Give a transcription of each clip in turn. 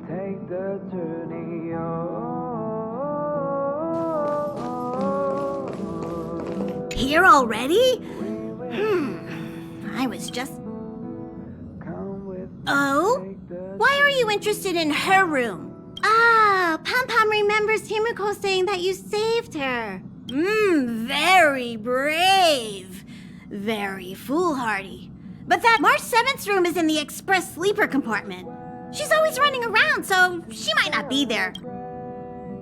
take the journey on. Here already? I was just... Oh? Why are you interested in her room? Ah, Pom-Pom remembers Himiko saying that you saved her. Very brave. Very foolhardy. But that March 7th room is in the express sleeper compartment. She's always running around, so she might not be there.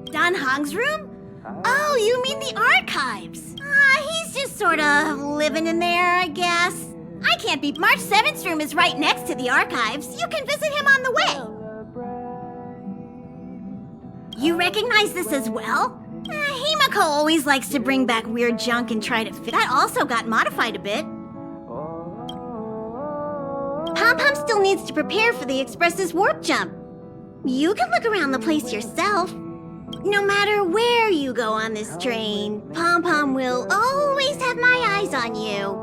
Dan Hong's room? Oh, you mean the archives. He's just sort of living in there, I guess. I can't be. March 7th's room is right next to the archives. You can visit him on the way. You recognize this as well? Himiko always likes to bring back weird junk and try to fit. That also got modified a bit. Pom-Pom still needs to prepare for the Express's warp jump. You can look around the place yourself. No matter where you go on this train, Pom-Pom will always have my eyes on you.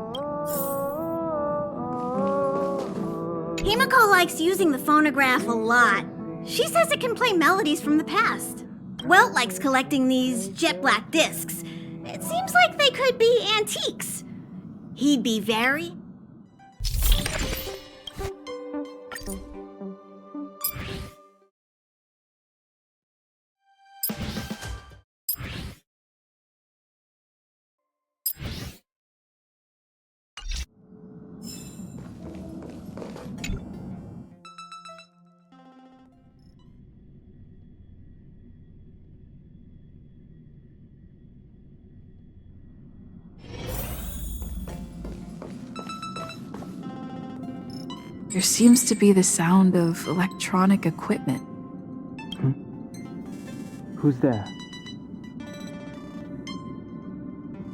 Himiko likes using the phonograph a lot. She says it can play melodies from the past. Welt likes collecting these jet black discs. It seems like they could be antiques. He'd be very... There seems to be the sound of electronic equipment. Who's there?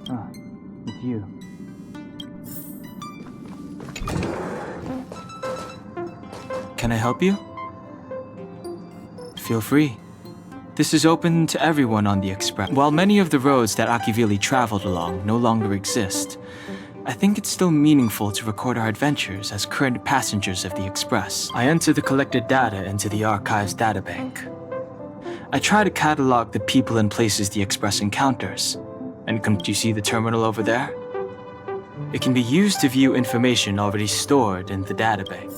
Ah, it's you. Can I help you? Feel free. This is open to everyone on the Express. While many of the roads that Akivili traveled along no longer exist, I think it's still meaningful to record our adventures as current passengers of the Express. I enter the collected data into the Archives databank. I try to catalog the people and places the Express encounters. And do you see the terminal over there? It can be used to view information already stored in the databank.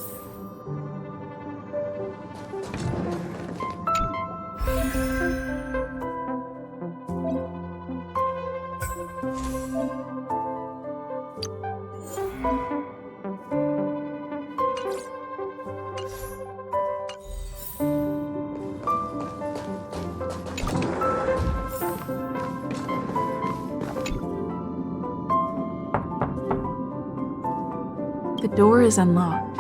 The door is unlocked.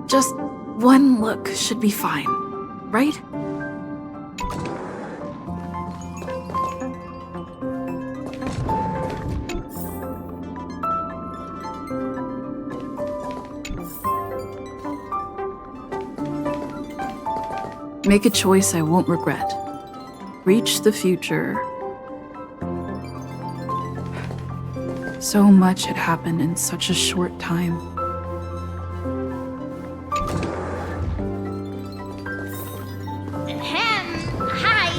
Just one look should be fine, right? Make a choice I won't regret. Reach the future. So much had happened in such a short time. Hi!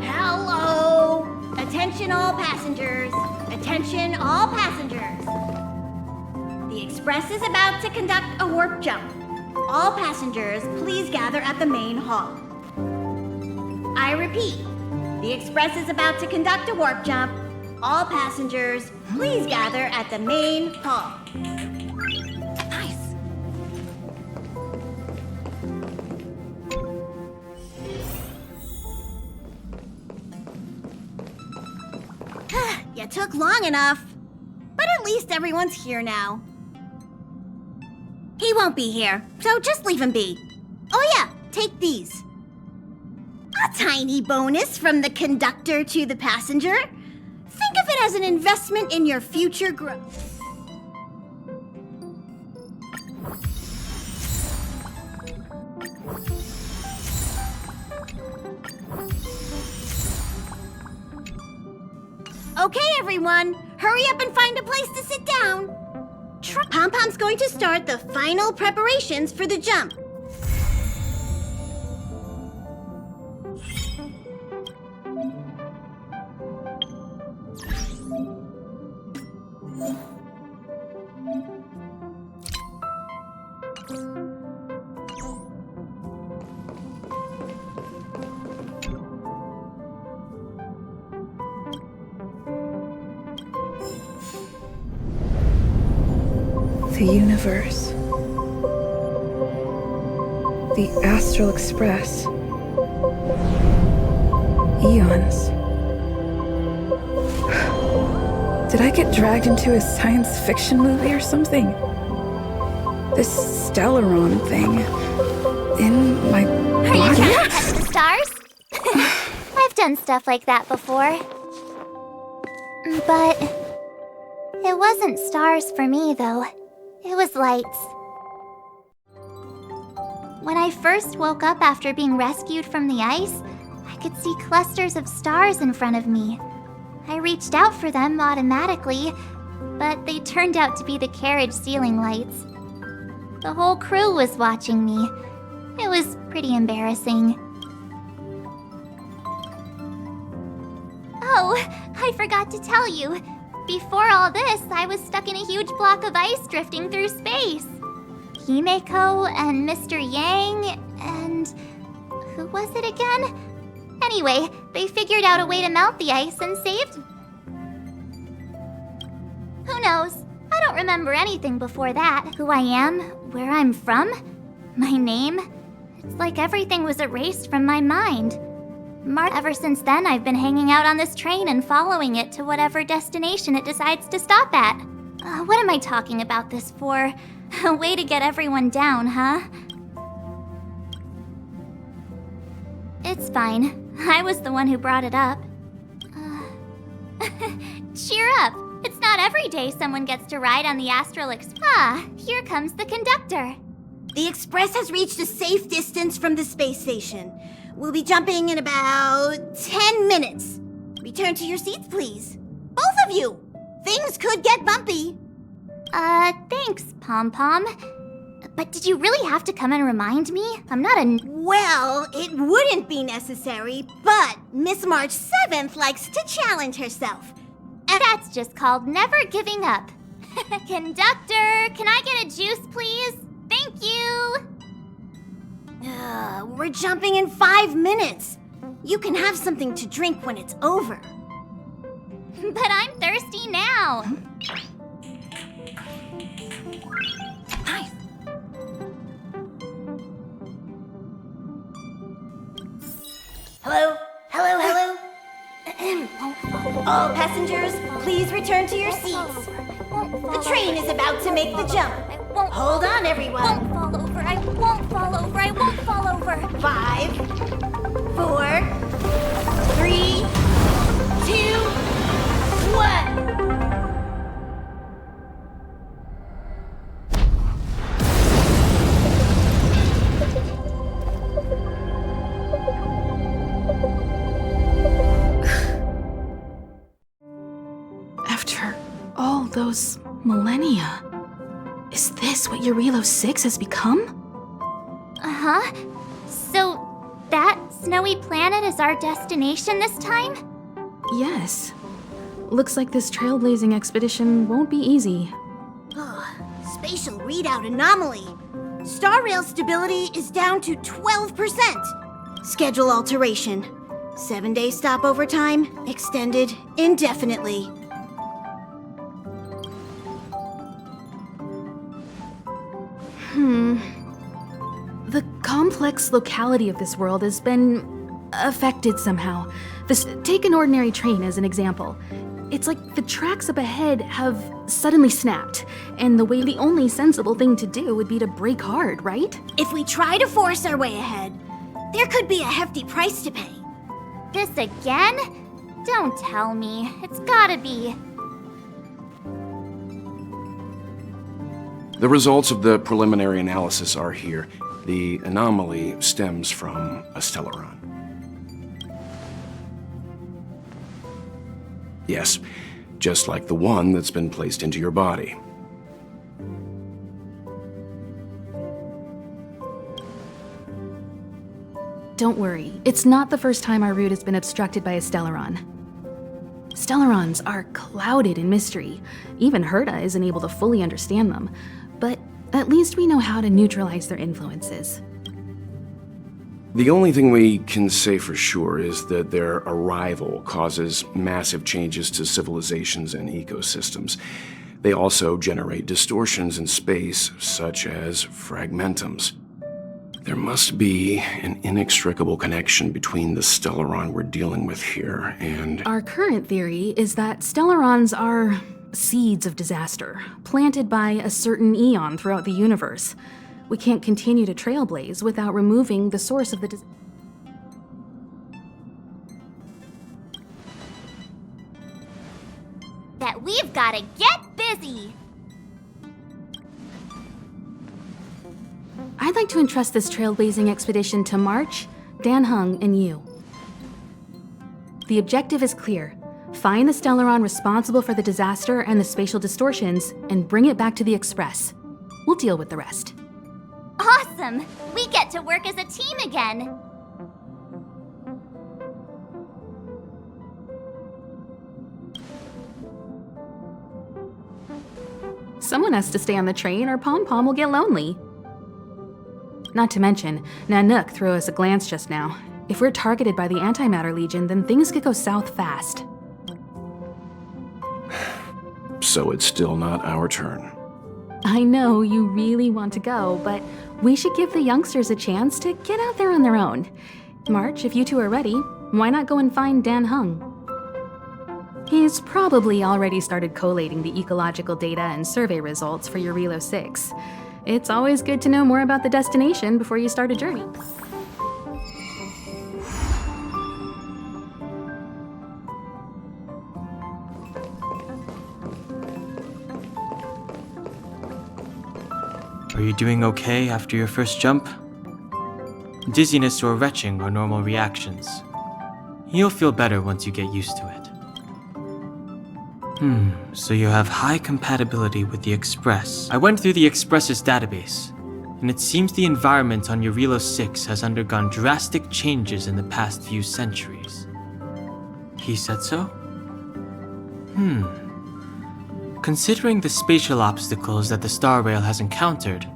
Hello! Attention all passengers! Attention all passengers! The Express is about to conduct a warp jump. All passengers, please gather at the main hall. I repeat, the Express is about to conduct a warp jump. All passengers, please gather at the main hall. Nice. You took long enough. But at least everyone's here now. He won't be here, so just leave him be. Oh yeah, take these. A tiny bonus from the conductor to the passenger. Think of it as an investment in your future growth. Okay, everyone, hurry up and find a place to sit down. Pom-Pom's going to start the final preparations for the jump. The universe. The Astral Express. Eons. Did I get dragged into a science fiction movie or something? This Stellaron thing in my Are you body? trying to touch the stars? I've done stuff like that before. But it wasn't stars for me, though. It was lights. When I first woke up after being rescued from the ice, I could see clusters of stars in front of me. I reached out for them automatically, but they turned out to be the carriage ceiling lights. The whole crew was watching me. It was pretty embarrassing. Oh, I forgot to tell you. Before all this, I was stuck in a huge block of ice drifting through space. Himeko and Mr. Yang and... who was it again? Anyway, they figured out a way to melt the ice and saved... Who knows? I don't remember anything before that. Who I am, where I'm from, my name. It's like everything was erased from my mind. Ever since then, I've been hanging out on this train and following it to whatever destination it decides to stop at. What am I talking about this for? A way to get everyone down, huh? It's fine. I was the one who brought it up. Cheer up! It's not every day someone gets to ride on the Astral Express. Ah, here comes the conductor. The Express has reached a safe distance from the space station. We'll be jumping in about 10 minutes. Return to your seats, please. Both of you! Things could get bumpy. Thanks, Pom Pom. But did you really have to come and remind me? I'm not a... Well, it wouldn't be necessary, but Miss March 7th likes to challenge herself. And that's just called never giving up. Conductor, can I get a juice, please? Thank you! We're jumping in 5 minutes. You can have something to drink when it's over. But I'm thirsty now. Nice. Hello? Hello, hello? All passengers, please return to your seats. The train is about to make the jump. Hold on, everyone. I won't fall over. I won't fall over. I won't fall over. 5, 4, 3, 2, 1. After all those millennia, is this what Jarilo-VI has become? Uh-huh. So, that snowy planet is our destination this time? Yes. Looks like this trailblazing expedition won't be easy. Spatial readout anomaly. Star rail stability is down to 12%. Schedule alteration. 7-day stopover time extended indefinitely. The complex locality of this world has been affected somehow. Take an ordinary train as an example. It's like the tracks up ahead have suddenly snapped, and the only sensible thing to do would be to brake hard, right? If we try to force our way ahead, there could be a hefty price to pay. This again? Don't tell me. It's gotta be. The results of the preliminary analysis are here. The anomaly stems from a Stellaron. Yes, just like the one that's been placed into your body. Don't worry, it's not the first time our route has been obstructed by a Stellaron. Stellarons are clouded in mystery. Even Herta isn't able to fully understand them, but at least we know how to neutralize their influences. The only thing we can say for sure is that their arrival causes massive changes to civilizations and ecosystems. They also generate distortions in space, such as fragmentums. There must be an inextricable connection between the Stellaron we're dealing with here and... Our current theory is that Stellarons are seeds of disaster, planted by a certain eon throughout the universe. We can't continue to trailblaze without removing the source of the disaster. That we've gotta get busy! I'd like to entrust this trailblazing expedition to March, Dan Heng, and you. The objective is clear. Find the Stellaron responsible for the disaster and the spatial distortions, and bring it back to the Express. We'll deal with the rest. Awesome! We get to work as a team again! Someone has to stay on the train or Pom Pom will get lonely. Not to mention, Nanook threw us a glance just now. If we're targeted by the Antimatter Legion, then things could go south fast. So it's still not our turn. I know you really want to go, but we should give the youngsters a chance to get out there on their own. March, if you two are ready, why not go and find Dan Heng? He's probably already started collating the ecological data and survey results for Jarilo-VI. It's always good to know more about the destination before you start a journey. Are you doing okay after your first jump? Dizziness or retching are normal reactions. You'll feel better once you get used to it. So you have high compatibility with the Express. I went through the Express's database, and it seems the environment on Jarilo-VI has undergone drastic changes in the past few centuries. He said so? Considering the spatial obstacles that the Star Rail has encountered,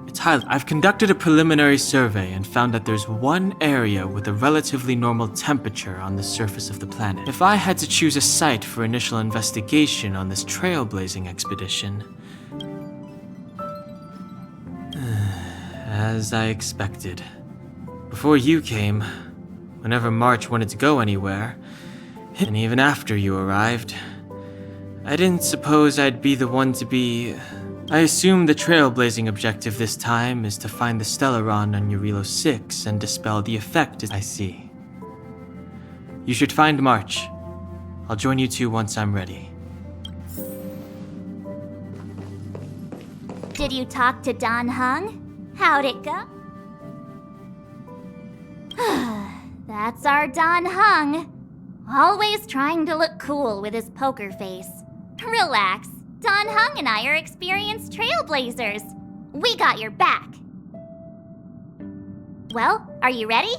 it's highly... I've conducted a preliminary survey and found that there's one area with a relatively normal temperature on the surface of the planet. If I had to choose a site for initial investigation on this trailblazing expedition... As I expected. Before you came, whenever March wanted to go anywhere, and even after you arrived, I didn't suppose I'd be the one to be... I assume the trailblazing objective this time is to find the Stellaron on Jarilo-VI and dispel the effect. I see. You should find March. I'll join you two once I'm ready. Did you talk to Dan Heng? How'd it go? That's our Dan Heng. Always trying to look cool with his poker face. Relax. Dan Heng and I are experienced trailblazers. We got your back. Well, are you ready?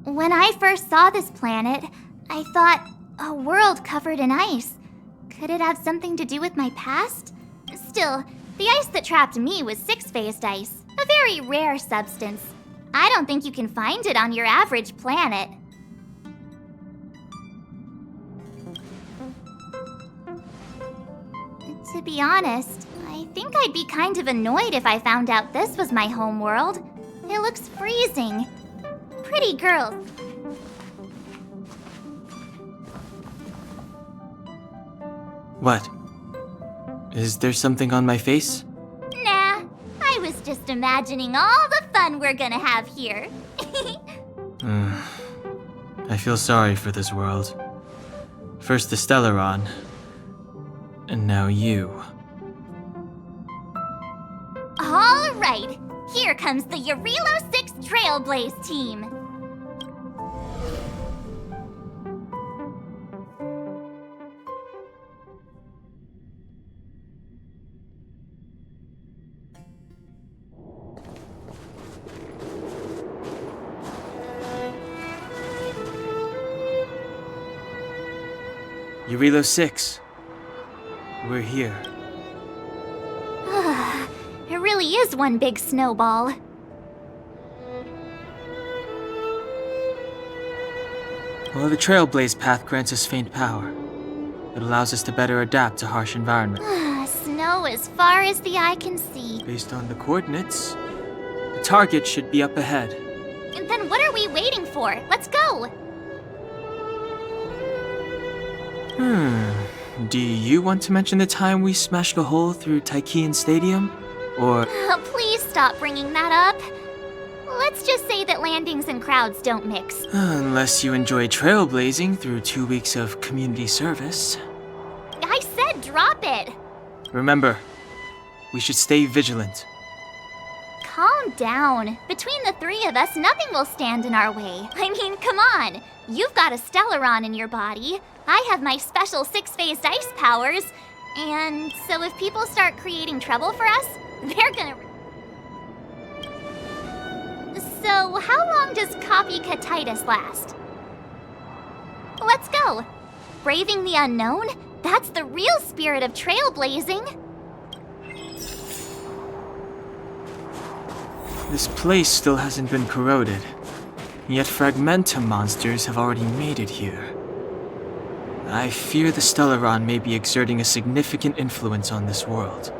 When I first saw this planet, I thought, a world covered in ice. Could it have something to do with my past? Still, the ice that trapped me was six-phased ice, a very rare substance. I don't think you can find it on your average planet. To be honest, I think I'd be kind of annoyed if I found out this was my home world. It looks freezing. Pretty girls. What? Is there something on my face? Nah, I was just imagining all the fun we're gonna have here. I feel sorry for this world. First the Stellaron, and now you. All right, here comes the Jarilo-VI Trailblaze team. Jarilo-VI. We're here. It really is one big snowball. Well, the Trailblaze path grants us faint power. It allows us to better adapt to harsh environments. Snow as far as the eye can see. Based on the coordinates, the target should be up ahead. And then what are we waiting for? Let's go! Do you want to mention the time we smashed a hole through Taikian Stadium? Or... Please stop bringing that up. Let's just say that landings and crowds don't mix. Unless you enjoy trailblazing through 2 weeks of community service. I said drop it! Remember, we should stay vigilant. Calm down. Between the three of us, nothing will stand in our way. I mean, come on. You've got a Stellaron in your body. I have my special 6-phased ice powers. And so if people start creating trouble for us, they're gonna... So how long does copycatitis last? Let's go. Braving the unknown? That's the real spirit of trailblazing. This place still hasn't been corroded, yet Fragmentum monsters have already made it here. I fear the Stellaron may be exerting a significant influence on this world.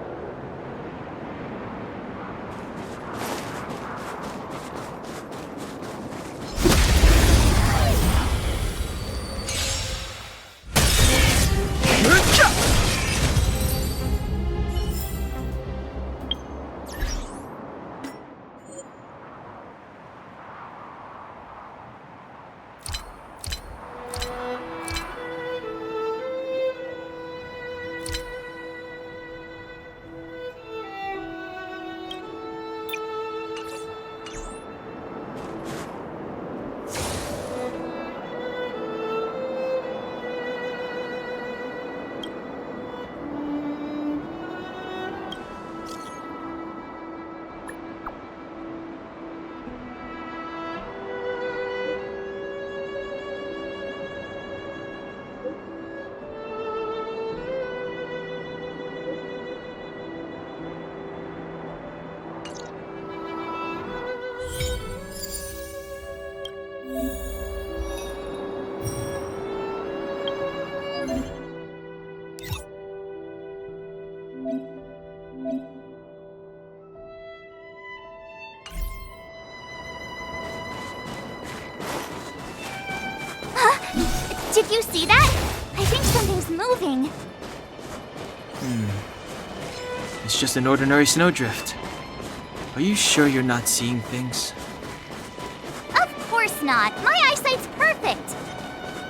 Did you see that? I think something's moving. It's just an ordinary snowdrift. Are you sure you're not seeing things? Of course not. My eyesight's perfect.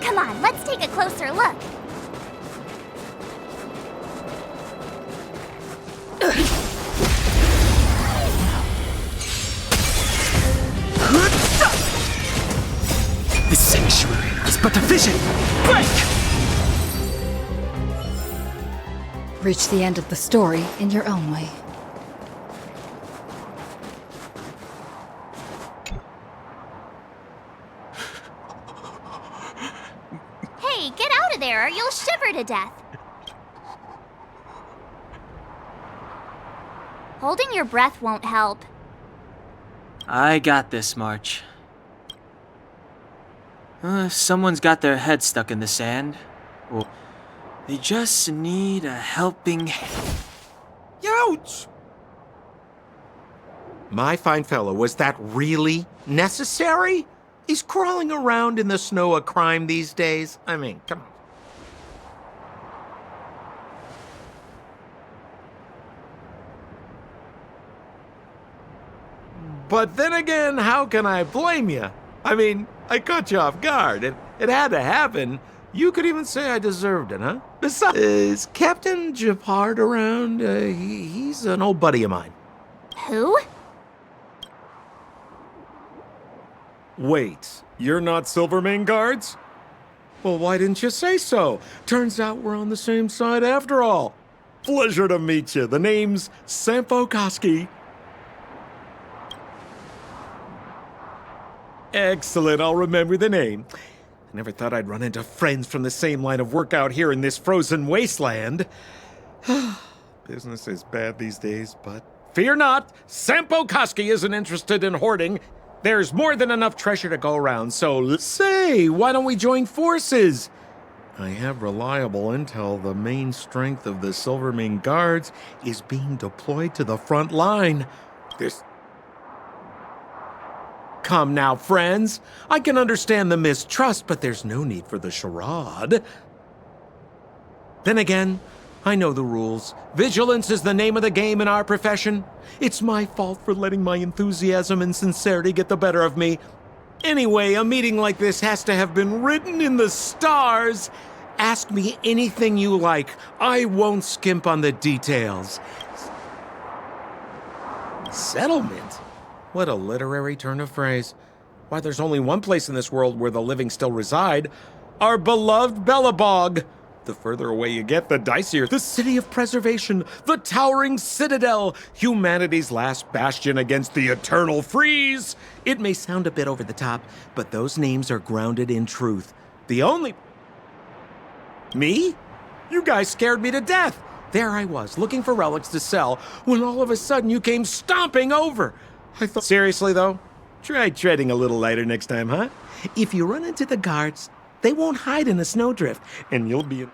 Come on, let's take a closer look. The sanctuary is but a vision! Break! Reach the end of the story in your own way. Hey, get out of there or you'll shiver to death. Holding your breath won't help. I got this, March. If someone's got their head stuck in the sand, or they just need a helping... Ouch! My fine fellow, was that really necessary? Is crawling around in the snow a crime these days? I mean, come on. But then again, how can I blame you? I mean, I caught you off guard. It had to happen. You could even say I deserved it, huh? Besides, is Captain Japard around? He's an old buddy of mine. Who? Wait, you're not Silvermane guards? Well, why didn't you say so? Turns out we're on the same side after all. Pleasure to meet you. The name's Sampo Koski. Excellent, I'll remember the name. I never thought I'd run into friends from the same line of work out here in this frozen wasteland. Business is bad these days, but fear not, Sampo Koski isn't interested in hoarding. There's more than enough treasure to go around, so say, why don't we join forces? I have reliable intel the main strength of the Silvermane Guards is being deployed to the front line. There's... Come now, friends. I can understand the mistrust, but there's no need for the charade. Then again, I know the rules. Vigilance is the name of the game in our profession. It's my fault for letting my enthusiasm and sincerity get the better of me. Anyway, a meeting like this has to have been written in the stars. Ask me anything you like. I won't skimp on the details. Settlement? What a literary turn of phrase. Why, there's only one place in this world where the living still reside. Our beloved Belobog. The further away you get, the dicier. The city of preservation, the towering citadel, humanity's last bastion against the eternal freeze. It may sound a bit over the top, but those names are grounded in truth. The only... Me? You guys scared me to death. There I was, looking for relics to sell, when all of a sudden you came stomping over. I thought... Seriously, though? Try treading a little lighter next time, huh? If you run into the guards, they won't hide in a snowdrift, and you'll be...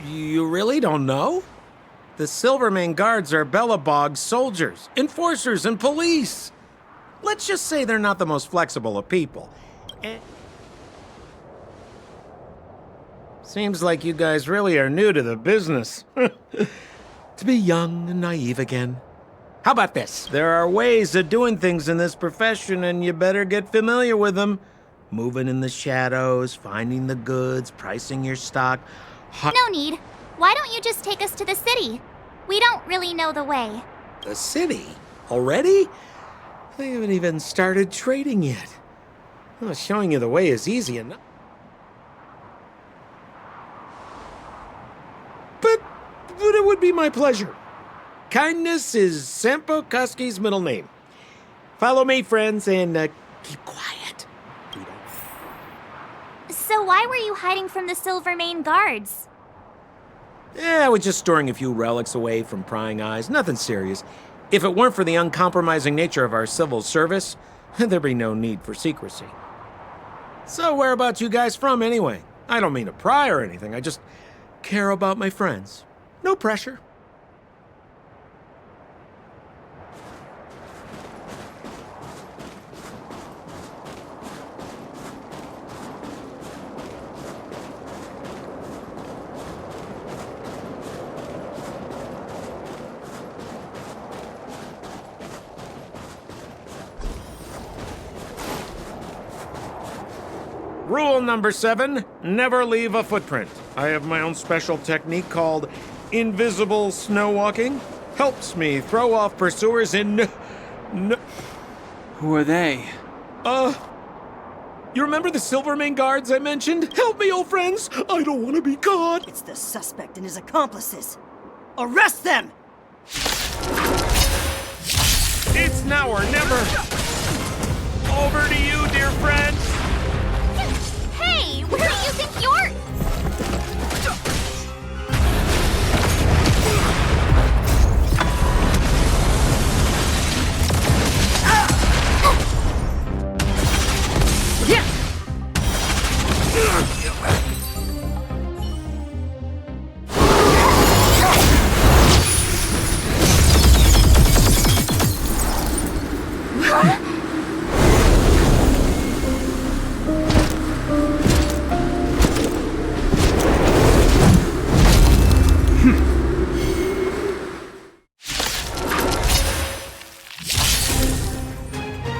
You really don't know? The Silvermane Guards are Belobog's soldiers, enforcers, and police. Let's just say they're not the most flexible of people. Seems like you guys really are new to the business. To be young and naive again. How about this? There are ways of doing things in this profession, and you better get familiar with them. Moving in the shadows, finding the goods, pricing your stock. No need. Why don't you just take us to the city? We don't really know the way. The city? Already? They haven't even started trading yet. Well, showing you the way is easy enough. But it would be my pleasure. Kindness is Sampo Kuski's middle name. Follow me, friends, and keep quiet. So why were you hiding from the Silvermane Guards? I was just storing a few relics away from prying eyes. Nothing serious. If it weren't for the uncompromising nature of our civil service, there'd be no need for secrecy. So whereabouts you guys from, anyway? I don't mean to pry or anything. I just care about my friends. No pressure. Rule number 7, never leave a footprint. I have my own special technique called invisible snow walking. Helps me throw off pursuers in Who are they? You remember the Silvermane Guards I mentioned? Help me, old friends! I don't want to be caught! It's the suspect and his accomplices. Arrest them! It's now or never! Over to you, dear friends! Hey, where do you think you're...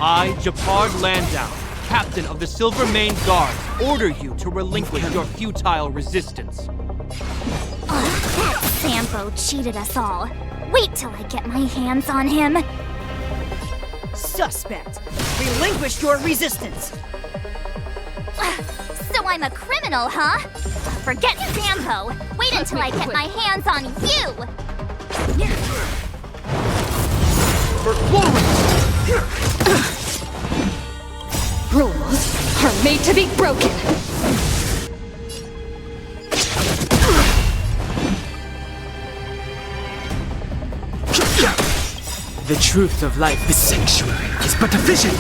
I, Japard Landau, captain of the Silvermane Guards, order you to relinquish your futile resistance. That Sampo cheated us all. Wait till I get my hands on him. Suspect, relinquish your resistance. So I'm a criminal, huh? Forget Sampo. Wait until I get my hands on you. Rules are made to be broken. The truth of life, the sanctuary, is but a vision.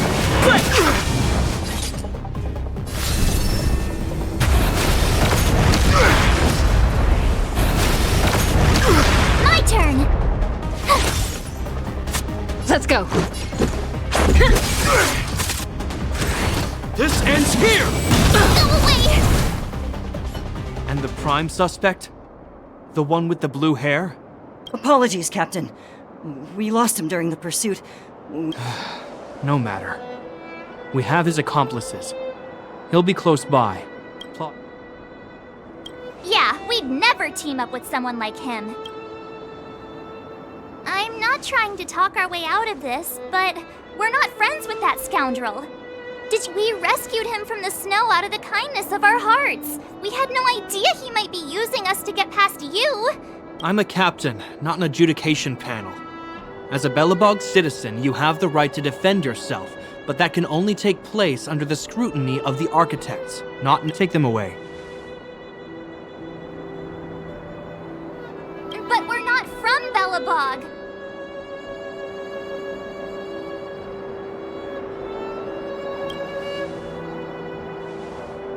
Let's go. This ends here! Go away! And the prime suspect? The one with the blue hair? Apologies, Captain. We lost him during the pursuit. No matter. We have his accomplices. He'll be close by. Yeah, we'd never team up with someone like him. I'm not trying to talk our way out of this, but we're not friends with that scoundrel. We rescued him from the snow out of the kindness of our hearts. We had no idea he might be using us to get past you. I'm a captain, not an adjudication panel. As a Belobog citizen, you have the right to defend yourself, but that can only take place under the scrutiny of the architects, not take them away. But we're not from Belobog.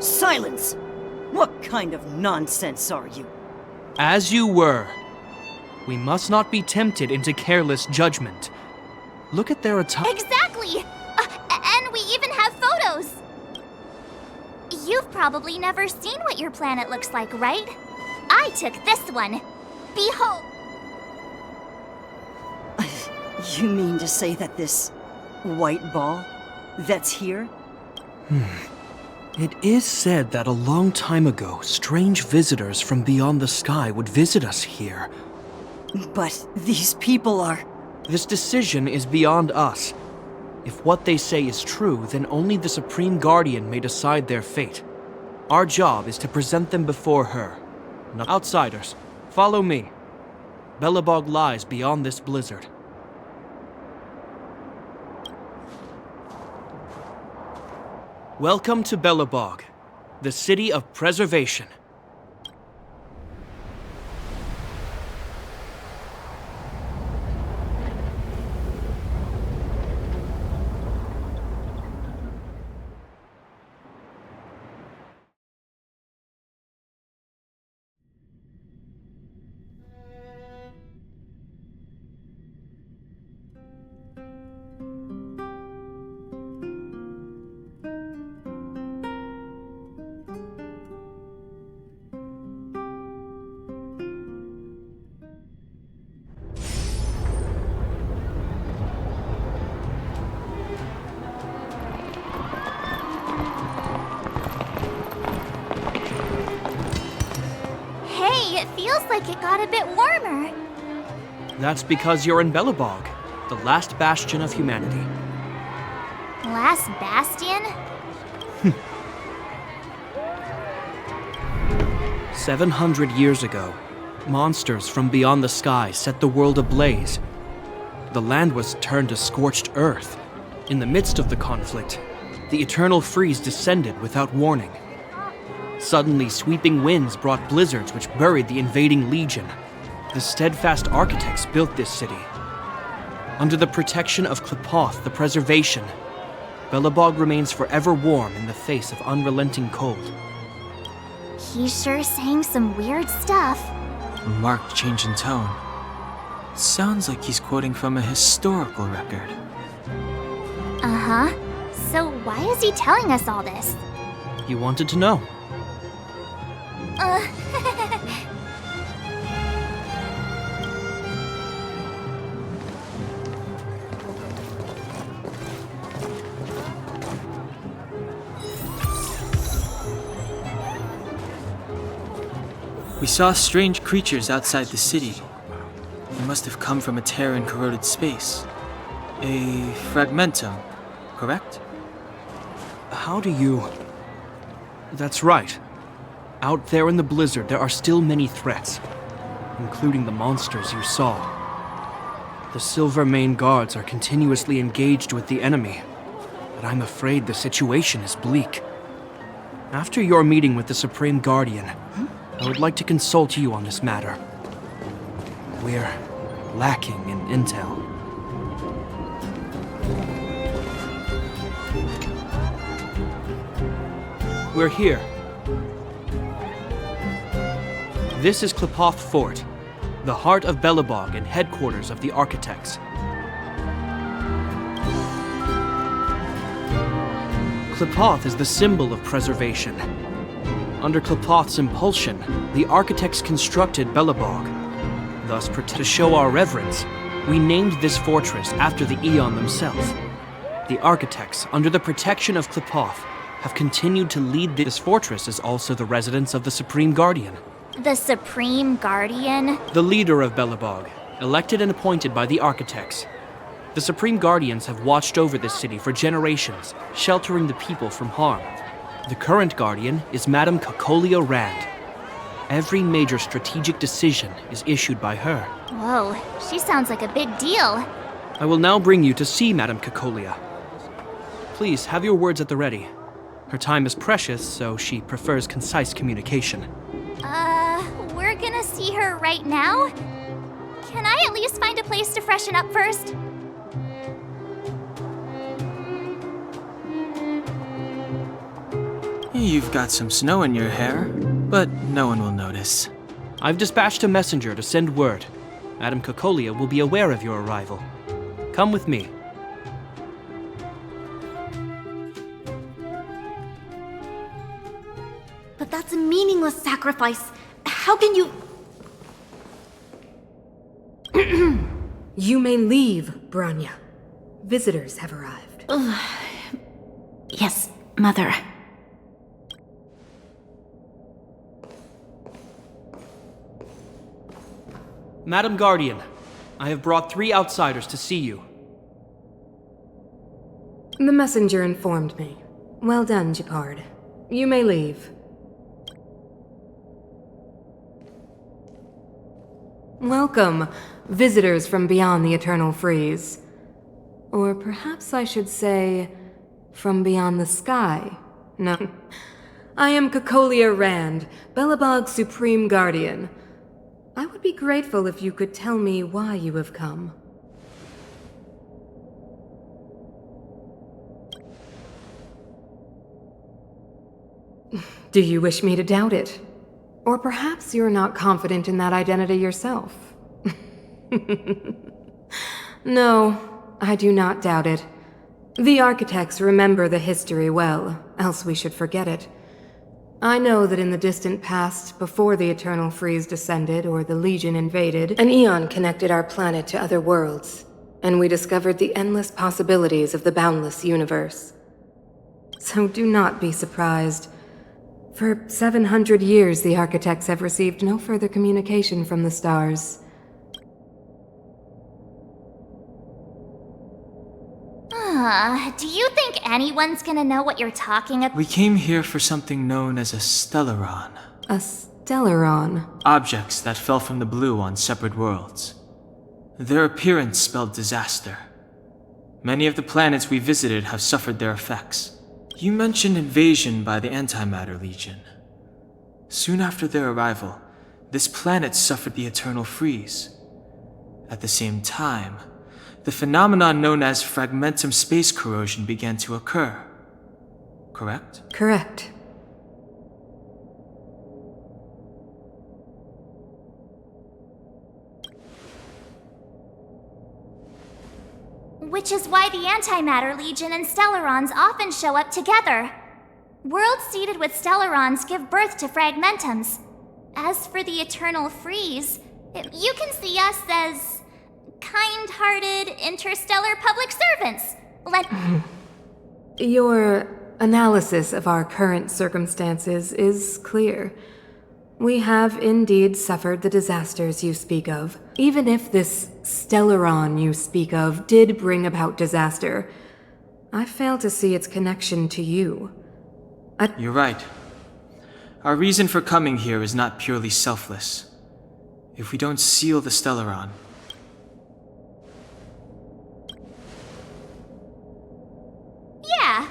Silence! What kind of nonsense are you? As you were. We must not be tempted into careless judgment. Look at their attire. Exactly! And we even have photos! You've probably never seen what your planet looks like, right? I took this one. Behold! You mean to say that this white ball that's here? It is said that a long time ago, strange visitors from beyond the sky would visit us here. But these people are... This decision is beyond us. If what they say is true, then only the Supreme Guardian may decide their fate. Our job is to present them before her. Not outsiders, follow me. Belobog lies beyond this blizzard. Welcome to Belobog, the city of preservation. Hey, it feels like it got a bit warmer. That's because you're in Belobog, the last bastion of humanity. Last bastion? 700 years ago, monsters from beyond the sky set the world ablaze. The land was turned to scorched earth. In the midst of the conflict, the eternal freeze descended without warning. Suddenly, sweeping winds brought blizzards which buried the invading legion. The steadfast architects built this city. Under the protection of Qlipoth, the preservation, Belobog remains forever warm in the face of unrelenting cold. He's sure saying some weird stuff. A marked change in tone. Sounds like he's quoting from a historical record. Uh-huh. So why is he telling us all this? You wanted to know. We saw strange creatures outside the city. They must have come from a tear in corroded space. A fragmentum, correct? How do you... That's right. Out there in the blizzard, there are still many threats, including the monsters you saw. The Silver Mane Guards are continuously engaged with the enemy, but I'm afraid the situation is bleak. After your meeting with the Supreme Guardian, I would like to consult you on this matter. We're lacking in intel. We're here. This is Qlipoth Fort, the heart of Belobog and headquarters of the architects. Qlipoth is the symbol of preservation. Under Qlipoth's impulsion, the architects constructed Belobog. Thus, to show our reverence, we named this fortress after the Aeon themselves. The architects, under the protection of Qlipoth, have continued to lead this fortress is also the residence of the Supreme Guardian. The Supreme Guardian? The leader of Belobog, elected and appointed by the architects. The Supreme Guardians have watched over this city for generations, sheltering the people from harm. The current Guardian is Madame Cocolia Rand. Every major strategic decision is issued by her. Whoa, she sounds like a big deal. I will now bring you to see Madame Cocolia. Please, have your words at the ready. Her time is precious, so she prefers concise communication. We're gonna see her right now? Can I at least find a place to freshen up first? You've got some snow in your hair, but no one will notice. I've dispatched a messenger to send word. Madame Cocolia will be aware of your arrival. Come with me. But that's a meaningless sacrifice. How can you... You may leave, Branya. Visitors have arrived. Yes, Mother. Madam Guardian, I have brought 3 outsiders to see you. The messenger informed me. Well done, Gepard. You may leave. Welcome, visitors from beyond the Eternal Freeze. Or perhaps I should say, from beyond the sky. No. I am Cocolia Rand, Belobog's Supreme Guardian. I would be grateful if you could tell me why you have come. Do you wish me to doubt it? Or perhaps you're not confident in that identity yourself. No, I do not doubt it. The architects remember the history well, else we should forget it. I know that in the distant past, before the Eternal Freeze descended or the Legion invaded, an Aeon connected our planet to other worlds, and we discovered the endless possibilities of the boundless universe. So do not be surprised. For 700 years, the architects have received no further communication from the stars. Do you think anyone's gonna know what you're talking about? We came here for something known as a stellaron. A stellaron? Objects that fell from the blue on separate worlds. Their appearance spelled disaster. Many of the planets we visited have suffered their effects. You mentioned invasion by the Antimatter Legion. Soon after their arrival, this planet suffered the Eternal Freeze. At the same time, the phenomenon known as fragmentum space corrosion began to occur. Correct? Correct. Which is why the Antimatter Legion and Stellarons often show up together. Worlds seeded with Stellarons give birth to fragmentums. As for the Eternal Freeze, you can see us as kind-hearted interstellar public servants. Your analysis of our current circumstances is clear. We have indeed suffered the disasters you speak of. Even if this stellaron you speak of did bring about disaster, I fail to see its connection to you. You're right. Our reason for coming here is not purely selfless. If we don't seal the stellaron... Yeah,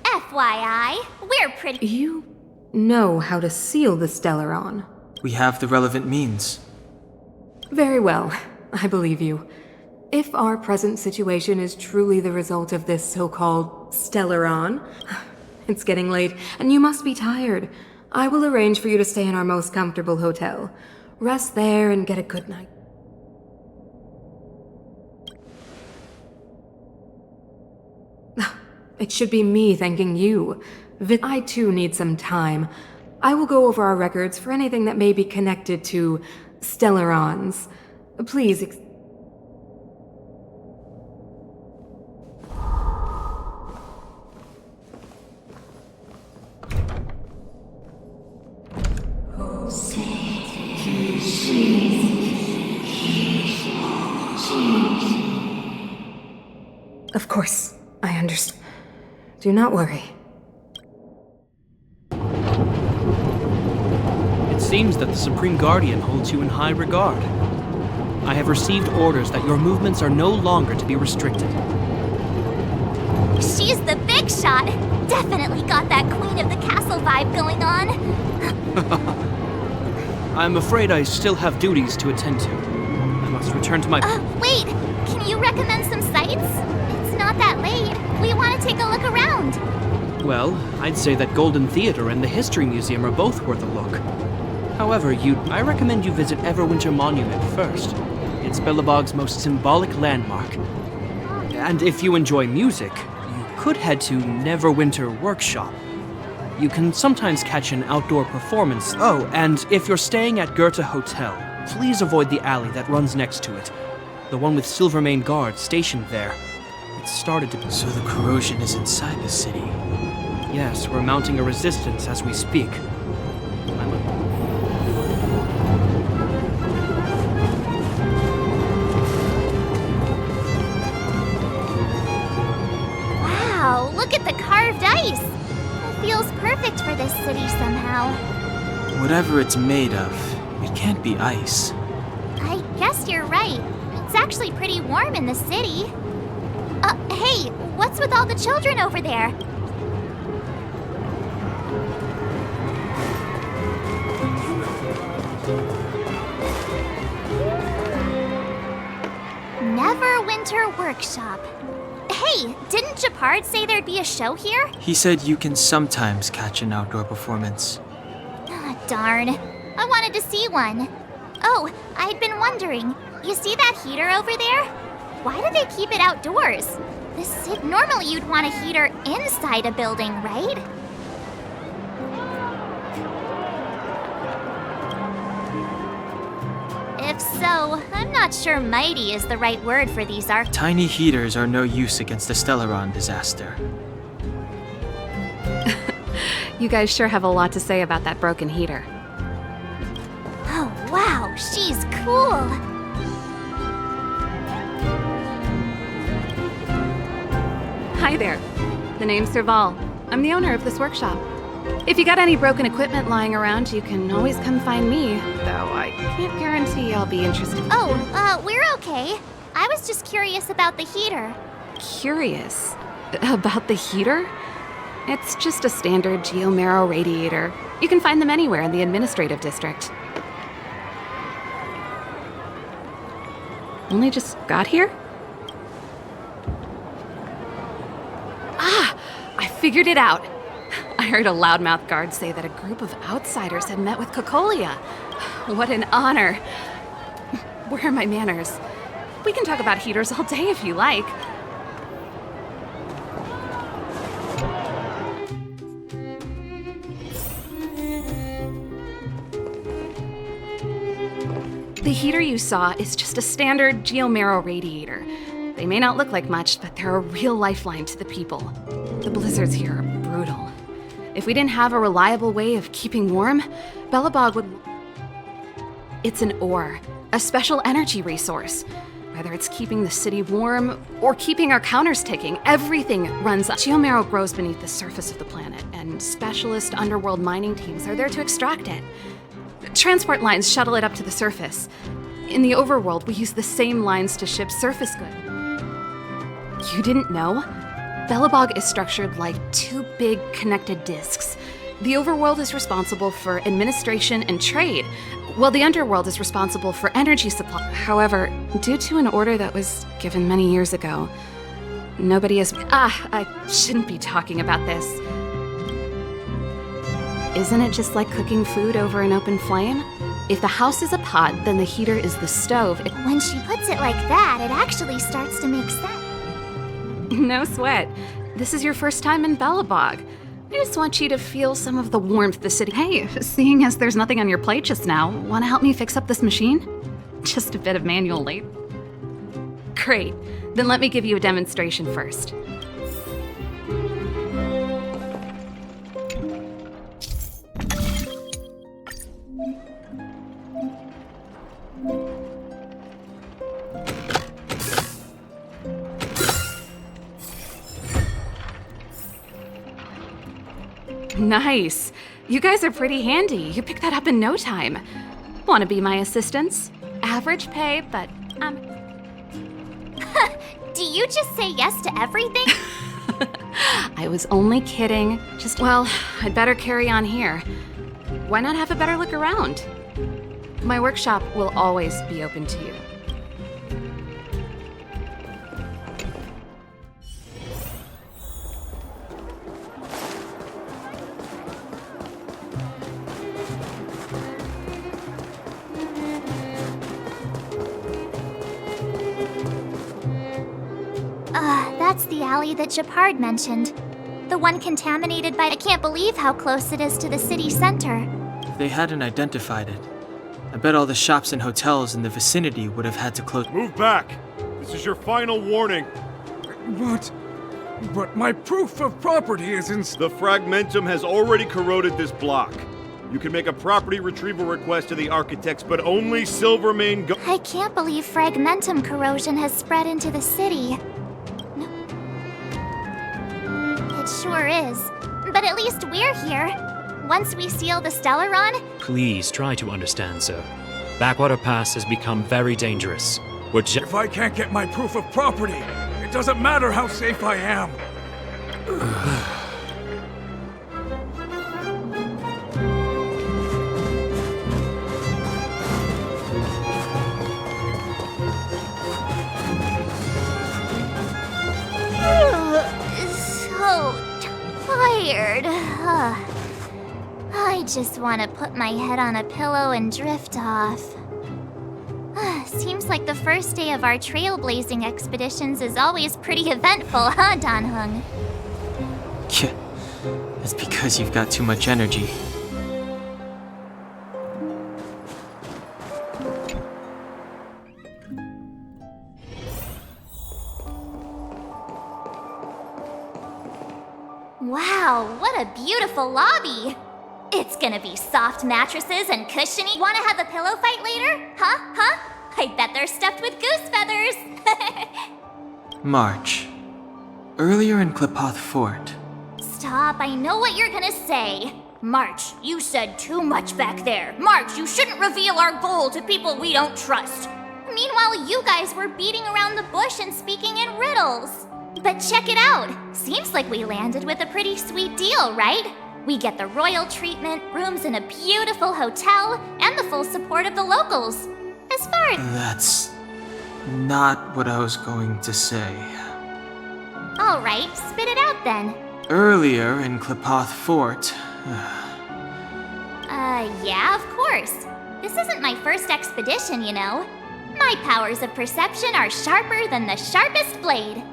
FYI, we're pretty... You know how to seal the stellaron. We have the relevant means. Very well, I believe you. If our present situation is truly the result of this so-called stellaron, it's getting late, and you must be tired. I will arrange for you to stay in our most comfortable hotel. Rest there and get a good night. It should be me thanking you. I too need some time. I will go over our records for anything that may be connected to Stellarons. Please. Of course, I understand. Do not worry. It seems that the Supreme Guardian holds you in high regard. I have received orders that your movements are no longer to be restricted. She's the big shot. Definitely got that Queen of the Castle vibe going on. I'm afraid I still have duties to attend to. I must return to my... Wait! Can you recommend some sites? It's not that late. We want to take a look around. Well, I'd say that Golden Theater and the History Museum are both worth a look. However, I recommend you visit Everwinter Monument first. It's Belobog's most symbolic landmark. And if you enjoy music, you could head to Neverwinter Workshop. You can sometimes catch an outdoor performance. Oh, and if you're staying at Goethe Hotel, please avoid the alley that runs next to it. The one with Silvermane guards stationed there. It started to... So the corrosion is inside the city. Yes, we're mounting a resistance as we speak. Wow, look at the carved ice. It feels perfect for this city somehow. Whatever it's made of, it can't be ice. I guess you're right. It's actually pretty warm in the city. Hey, what's with all the children over there? Neverwinter Workshop. Hey, didn't Japard say there'd be a show here? He said you can sometimes catch an outdoor performance. Ah, darn. I wanted to see one. Oh, I'd been wondering. You see that heater over there? Why do they keep it outdoors? Normally you'd want a heater inside a building, right? If so, I'm not sure mighty is the right word for these Tiny heaters are no use against the Stellaron disaster. You guys sure have a lot to say about that broken heater. Oh, wow, she's cool. Hi there. The name's Serval. I'm the owner of this workshop. If you got any broken equipment lying around, you can always come find me, though I can't guarantee I'll be interested. Oh, we're okay. I was just curious about the heater. Curious? About the heater? It's just a standard geomarrow radiator. You can find them anywhere in the administrative district. Only just got here? Ah! I figured it out! I heard a loudmouth guard say that a group of outsiders had met with Cocolia. What an honor. Where are my manners? We can talk about heaters all day if you like. The heater you saw is just a standard geomarrow radiator. They may not look like much, but they're a real lifeline to the people. The blizzards here are brutal. If we didn't have a reliable way of keeping warm, Belobog would... It's an ore, a special energy resource. Whether it's keeping the city warm or keeping our counters ticking, everything runs up. Geomarrow grows beneath the surface of the planet, and specialist underworld mining teams are there to extract it. Transport lines shuttle it up to the surface. In the overworld, we use the same lines to ship surface goods. You didn't know? Belobog is structured like two big connected disks. The overworld is responsible for administration and trade, while the underworld is responsible for energy supply. However, due to an order that was given many years ago, nobody has... I shouldn't be talking about this. Isn't it just like cooking food over an open flame? If the house is a pot, then the heater is the stove. When she puts it like that, it actually starts to make sense. No sweat. This is your first time in Belobog. I just want you to feel some of the warmth the city. Hey, seeing as there's nothing on your plate just now, want to help me fix up this machine? Just a bit of manual labor. Great. Then let me give you a demonstration first. Nice. You guys are pretty handy. You picked that up in no time. Want to be my assistants? Average pay, but Do you just say yes to everything? I was only kidding. Well, I'd better carry on here. Why not have a better look around? My workshop will always be open to you. That's the alley that Japard mentioned. The one contaminated by... I can't believe how close it is to the city center. If they hadn't identified it, I bet all the shops and hotels in the vicinity would have had to close. Move back! This is your final warning. But my proof of property is in... The fragmentum has already corroded this block. You can make a property retrieval request to the architects, but only Silvermane go- I can't believe fragmentum corrosion has spread into the city. It sure is. But at least we're here. Once we seal the Stellaron... Please try to understand, sir. Backwater Pass has become very dangerous. If I can't get my proof of property, it doesn't matter how safe I am. So tired. I just want to put my head on a pillow and drift off. Seems like the first day of our trailblazing expeditions is always pretty eventful, huh, Danhung? Yeah, it's because you've got too much energy. Wow, what a beautiful lobby! It's gonna be soft mattresses and cushiony. Wanna have a pillow fight later? Huh? I bet they're stuffed with goose feathers! March. Earlier in Klipoth Fort. Stop, I know what you're gonna say. March, you said too much back there. March, you shouldn't reveal our goal to people we don't trust. Meanwhile, you guys were beating around the bush and speaking in riddles. But check it out. Seems like we landed with a pretty sweet deal, right? We get the royal treatment, rooms in a beautiful hotel, and the full support of the locals. As far as... That's not what I was going to say. All right, spit it out then. Earlier in Klipoth Fort... Yeah, of course. This isn't my first expedition, you know. My powers of perception are sharper than the sharpest blade.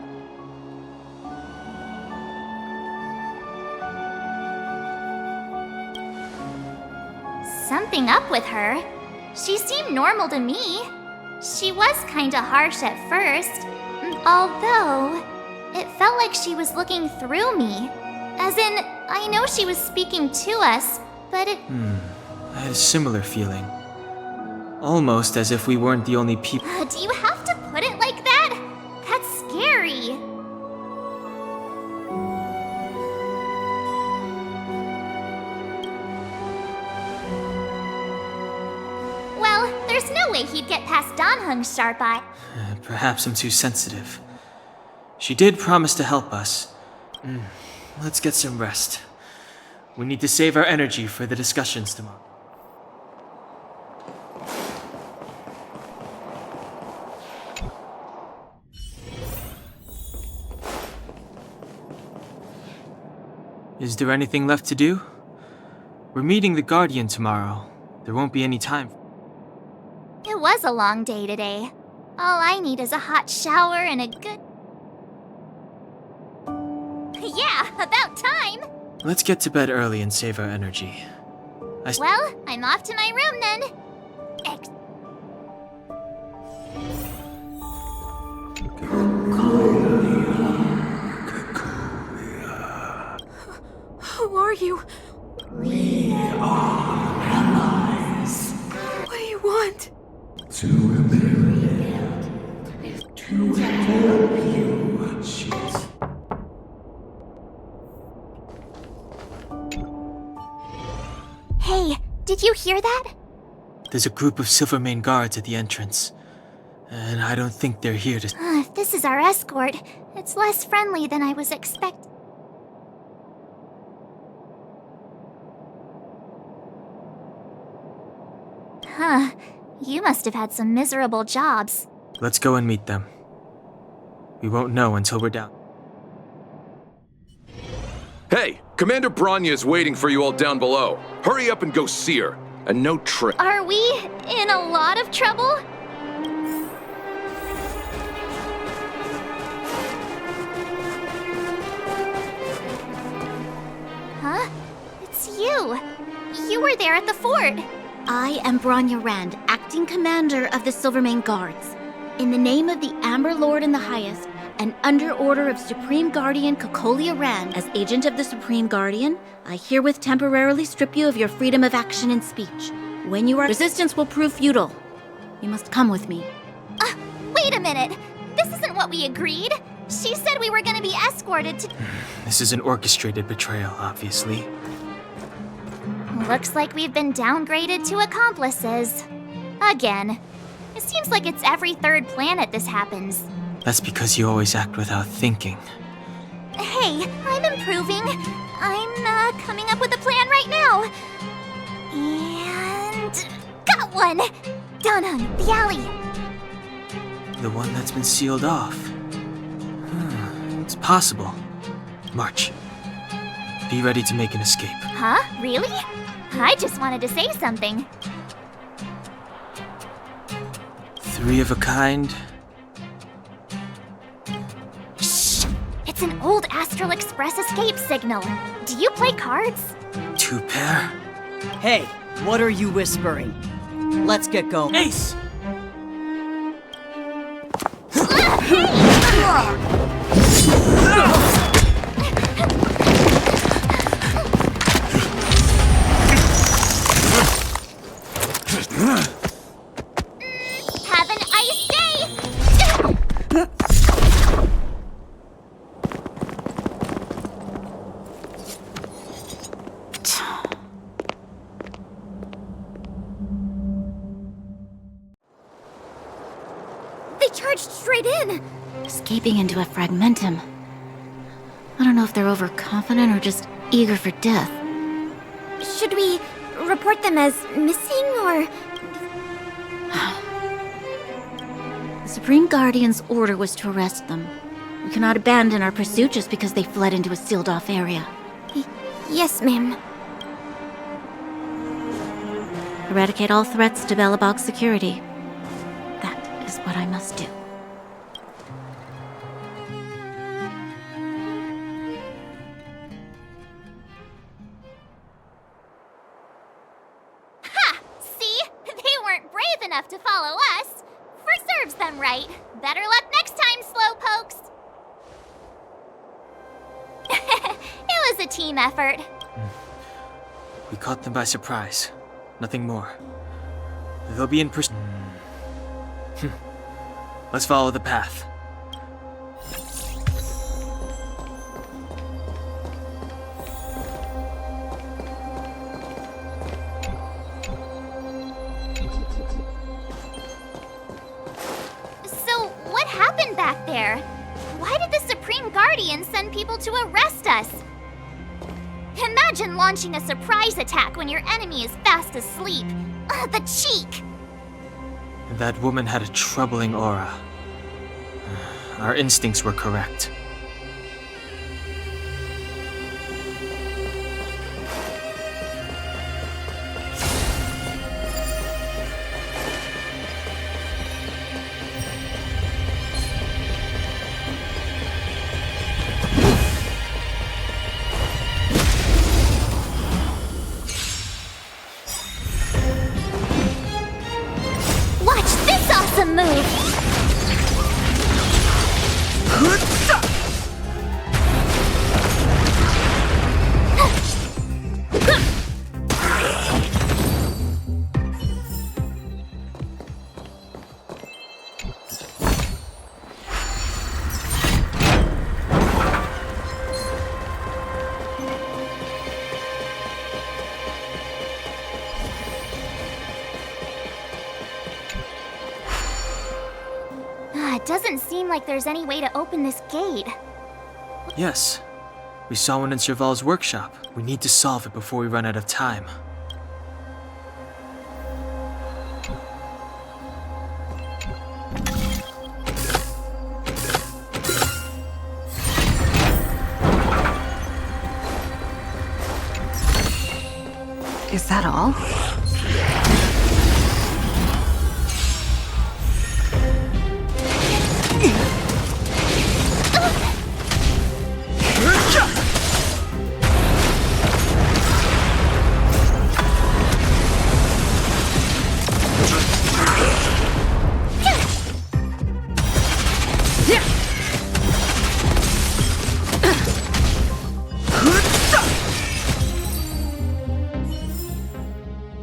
Something up with her. She seemed normal to me. She was kinda harsh at first, although it felt like she was looking through me. As in, I know she was speaking to us, but it... I had a similar feeling. Almost as if we weren't the only people. Do you have to put it like that? That's scary. Well, there's no way he'd get past Danhung's sharp eye. Perhaps I'm too sensitive. She did promise to help us. Let's get some rest. We need to save our energy for the discussions tomorrow. Is there anything left to do? We're meeting the Guardian tomorrow. There won't be any time. It was a long day today. All I need is a hot shower and a good... Yeah, about time! Let's get to bed early and save our energy. Well, I'm off to my room then. Who are you? We are allies. What do you want? To rebuild. To help you achieve. Hey, did you hear that? There's a group of Silvermane guards at the entrance. And I don't think they're here to... If this is our escort, it's less friendly than I was expecting. Huh. You must have had some miserable jobs. Let's go and meet them. We won't know until we're down. Hey, Commander Bronya is waiting for you all down below. Hurry up and go see her. And no trip. Are we in a lot of trouble? Huh? It's you. You were there at the fort. I am Bronya Rand, acting commander of the Silvermane Guards. In the name of the Amber Lord in the Highest, and under order of Supreme Guardian Cocolia Rand, as agent of the Supreme Guardian, I herewith temporarily strip you of your freedom of action and speech. When you are resistance will prove futile. You must come with me. Wait a minute. This isn't what we agreed. She said we were gonna be escorted to... This is an orchestrated betrayal, obviously. Looks like we've been downgraded to accomplices. Again. It seems like it's every third planet this happens. That's because you always act without thinking. Hey, I'm improving. I'm coming up with a plan right now. And... got one! Down on the alley. The one that's been sealed off. It's possible. March. Be ready to make an escape. Huh? Really? I just wanted to say something. 3 of a kind. Shh! It's an old Astral Express escape signal. Do you play cards? 2 pair. Hey, what are you whispering? Let's get going. Ace! Have an ice day! They charged straight in! Escaping into a fragmentum. I don't know if they're overconfident or just eager for death. Should we report them as missing, or...? The Supreme Guardian's order was to arrest them. We cannot abandon our pursuit just because they fled into a sealed-off area. Yes, ma'am. Eradicate all threats to Belobog's security. That is what I must do. Ha! See? They weren't brave enough to follow us. Serves them right. Better luck next time, slowpokes. It was a team effort. We caught them by surprise. Nothing more. They'll be in pursuit. Let's follow the path. So, what happened back there? Why did the Supreme Guardian send people to arrest us? Imagine launching a surprise attack when your enemy is fast asleep. The cheek! That woman had a troubling aura. Our instincts were correct. doesn't seem like there's any way to open this gate. Yes. We saw one in Serval's workshop. We need to solve it before we run out of time. Is that all?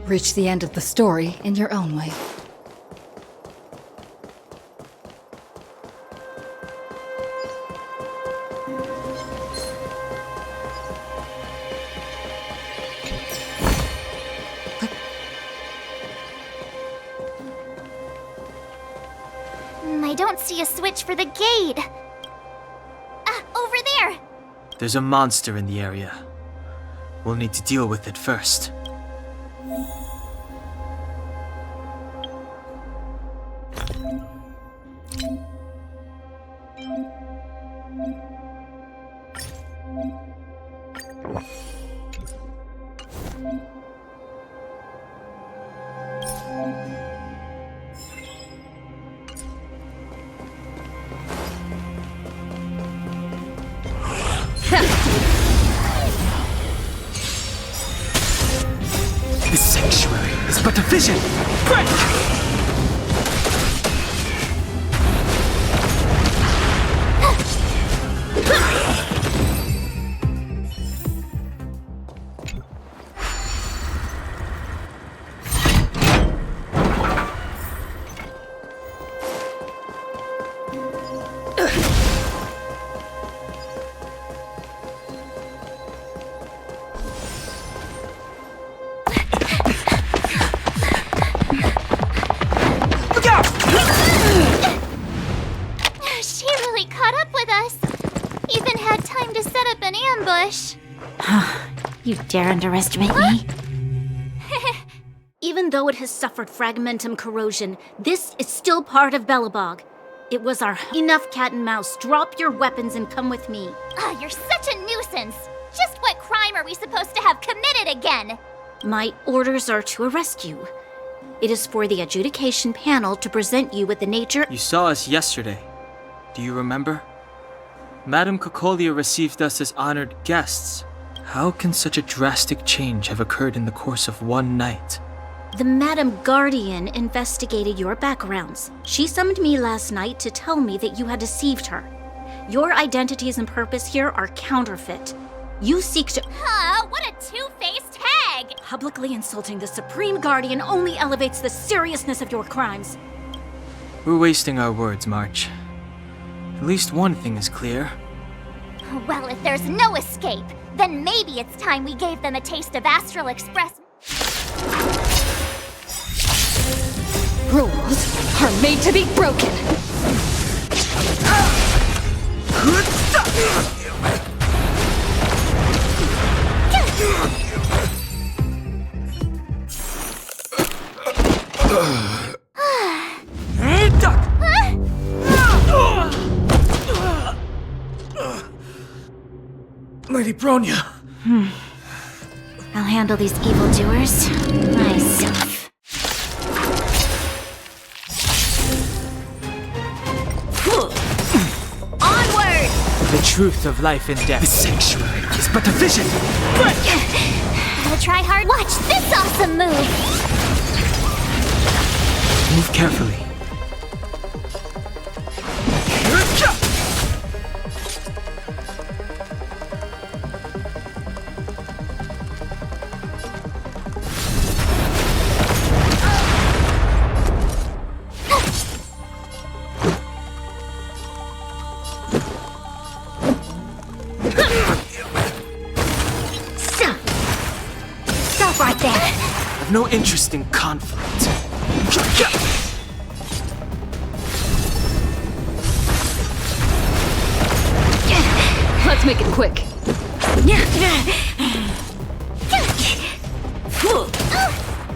Reach the end of the story in your own way. I don't see a switch for the gate. Over there! There's a monster in the area. We'll need to deal with it first. This sanctuary is but a vision! Break! She really caught up with us. Even had time to set up an ambush. You dare underestimate me? Even though it has suffered fragmentum corrosion, this is still part of Belobog. It was our enough cat and mouse. Drop your weapons and come with me. You're such a nuisance. Just what crime are we supposed to have committed again? My orders are to arrest you. It is for the adjudication panel to present you with the nature— You saw us yesterday. Do you remember? Madame Cocolia received us as honored guests. How can such a drastic change have occurred in the course of one night? The Madam Guardian investigated your backgrounds. She summoned me last night to tell me that you had deceived her. Your identities and purpose here are counterfeit. You seek to— What a two-faced hag! Publicly insulting the Supreme Guardian only elevates the seriousness of your crimes. We're wasting our words, March. At least one thing is clear. Well, if there's no escape, then maybe it's time we gave them a taste of Astral Express. Rules are made to be broken. Lady Bronya! I'll handle these evildoers myself. Onward! The truth of life and death. The sanctuary is but a vision! Gotta try hard. Watch this awesome move! Move carefully. Stop right there! I've no interest in conflict. make it quick.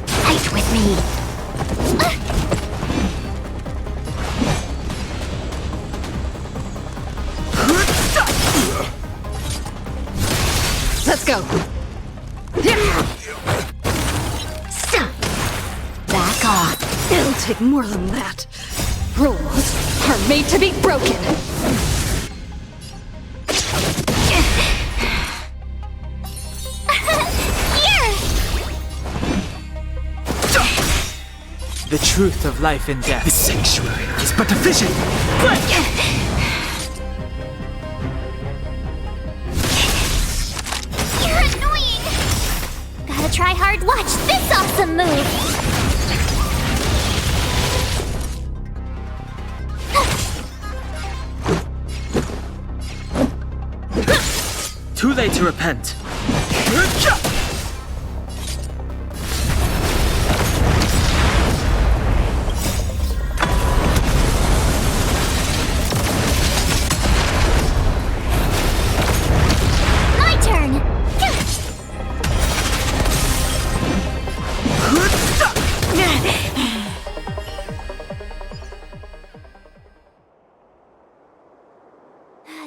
Fight with me. Let's go. Back off. It'll take more than that. Rules are made to be broken. The truth of life and death. The sanctuary is but a vision. You're annoying. Gotta try hard. Watch this awesome move. Too late to repent. My turn.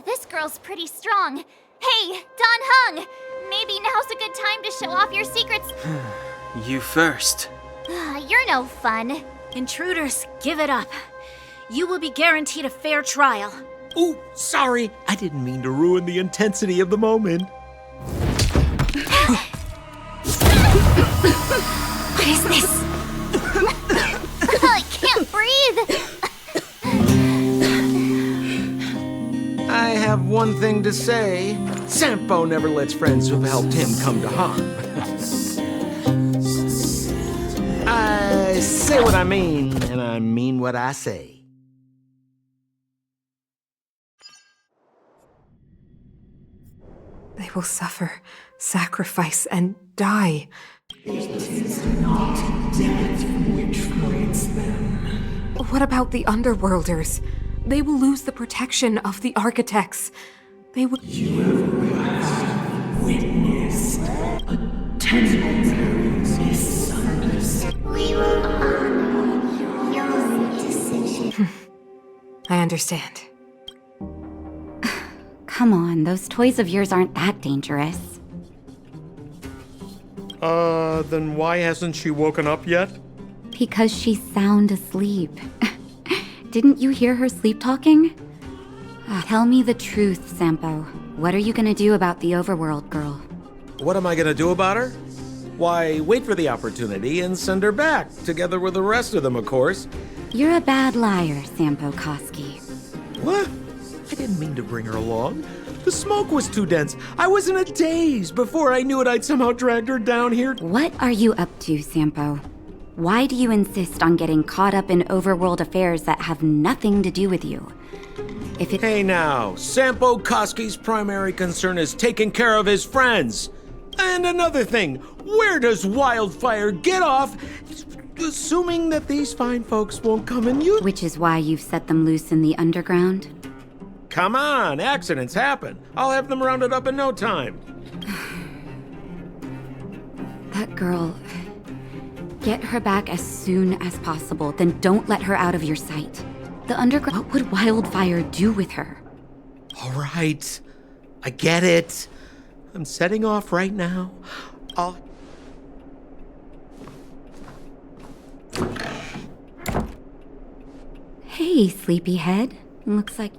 This girl's pretty strong. Hey, Don Hung! Maybe now's a good time to show off your secrets. You first. You're no fun. Intruders, give it up. You will be guaranteed a fair trial. Ooh, sorry. I didn't mean to ruin the intensity of the moment. What is this? I can't breathe. I have one thing to say. Sampo never lets friends who've helped him come to harm. I say what I mean, and I mean what I say. They will suffer, sacrifice, and die. It is not death which frees them. What about the Underworlders? They will lose the protection of the Architects. They will. You have witnessed a temporary misunderstanding. We will honor your decision. I understand. Come on, those toys of yours aren't that dangerous. Then why hasn't she woken up yet? Because she's sound asleep. Didn't you hear her sleep talking? Tell me the truth, Sampo. What are you gonna do about the overworld girl? What am I gonna do about her? Why, wait for the opportunity and send her back, together with the rest of them, of course. You're a bad liar, Sampo Koski. What? I didn't mean to bring her along. The smoke was too dense. I was in a daze. Before I knew it, I'd somehow dragged her down here. What are you up to, Sampo? Why do you insist on getting caught up in overworld affairs that have nothing to do with you? Hey now, Sampo Koski's primary concern is taking care of his friends. And another thing, where does Wildfire get off, assuming that these fine folks won't come and use— Which is why you've set them loose in the underground? Come on, accidents happen. I'll have them rounded up in no time. That girl... Get her back as soon as possible, then don't let her out of your sight. The underground... What would Wildfire do with her? All right, I get it. I'm setting off right now. Hey, sleepyhead. Looks like